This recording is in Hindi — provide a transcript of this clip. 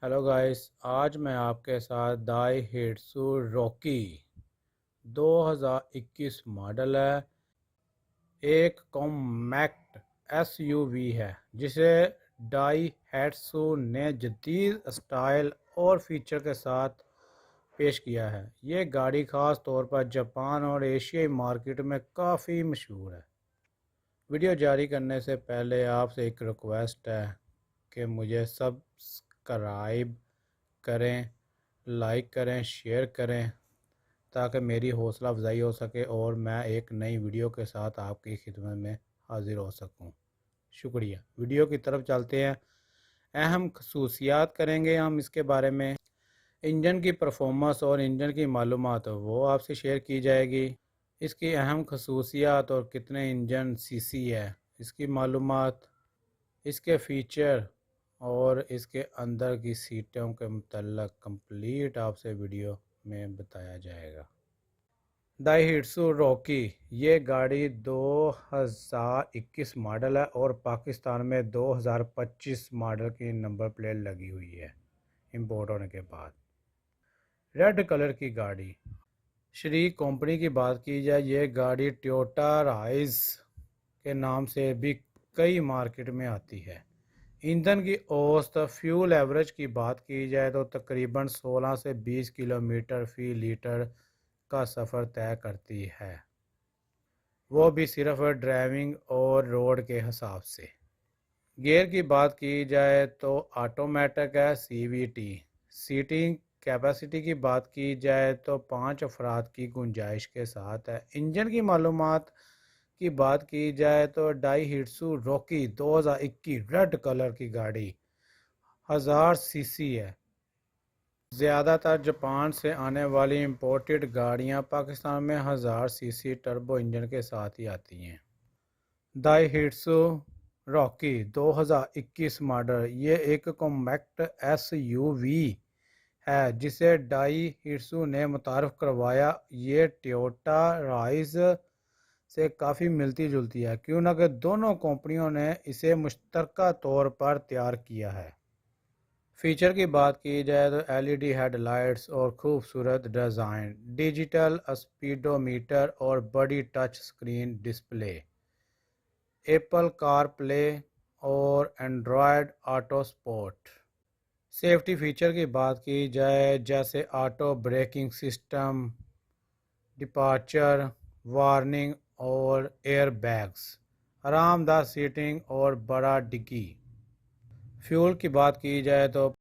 हेलो गाइस, आज मैं आपके साथ दाइहात्सु रॉकी 2021 मॉडल है। एक कॉम्पैक्ट एसयूवी है जिसे दाइहात्सु ने जदीद स्टाइल और फीचर के साथ पेश किया है। ये गाड़ी ख़ास तौर पर जापान और एशियाई मार्केट में काफ़ी मशहूर है। वीडियो जारी करने से पहले आपसे एक रिक्वेस्ट है कि मुझे सब्सक्राइब करें, लाइक करें, शेयर करें ताकि मेरी हौसला अफजाई हो सके और मैं एक नई वीडियो के साथ आपकी खिदमत में हाजिर हो सकूं। शुक्रिया। वीडियो की तरफ चलते हैं। अहम खसूसियात करेंगे हम इसके बारे में। इंजन की परफॉर्मेंस और इंजन की मालूमात वो आपसे शेयर की जाएगी। इसकी अहम खसूसियात और कितने इंजन सीसी है इसकी मालूमात, इसके फ़ीचर और इसके अंदर की सीटों के मतलब कंप्लीट आपसे वीडियो में बताया जाएगा। दाइहात्सु रॉकी ये गाड़ी 2021 मॉडल है और पाकिस्तान में 2025 मॉडल की नंबर प्लेट लगी हुई है इंपोर्ट होने के बाद। रेड कलर की गाड़ी। श्री कंपनी की बात की जाए, ये गाड़ी टोयोटा राइज के नाम से भी कई मार्केट में आती है। ईंधन की औसत फ्यूल एवरेज की बात की जाए तो तकरीबन 16 से 20 किलोमीटर फ़ी लीटर का सफ़र तय करती है, वो भी सिर्फ ड्राइविंग और रोड के हिसाब से। गियर की बात की जाए तो ऑटोमेटिक है, सीवीटी। सीटिंग कैपेसिटी की बात की जाए तो 5 अफराद की गुंजाइश के साथ है। इंजन की मालूमात की बात की जाए तो दाइहात्सु रॉकी 2021 रेड कलर की गाड़ी 1000 सीसी है। ज़्यादातर जापान से आने वाली इंपोर्टेड गाड़ियां पाकिस्तान में 1000 सीसी टर्बो इंजन के साथ ही आती हैं। दाइहात्सु रॉकी 2021 मॉडल ये एक कॉम्पैक्ट एसयूवी है जिसे दाइहात्सु ने मुतारफ़ करवाया। ये टोयोटा राइज से काफ़ी मिलती जुलती है, क्यों ना कि दोनों कंपनियों ने इसे मुश्तरका तौर पर तैयार किया है। फ़ीचर की बात की जाए तो एलईडी हेडलाइट्स और खूबसूरत डिज़ाइन, डिजिटल स्पीडोमीटर और बड़ी touch screen display, Apple CarPlay और Android auto support. Safety feature की बात की जाए जैसे auto braking system, departure warning और एयर बैग्स, आरामदायक सीटिंग और बड़ा डिग्गी। फ्यूल की बात की जाए तो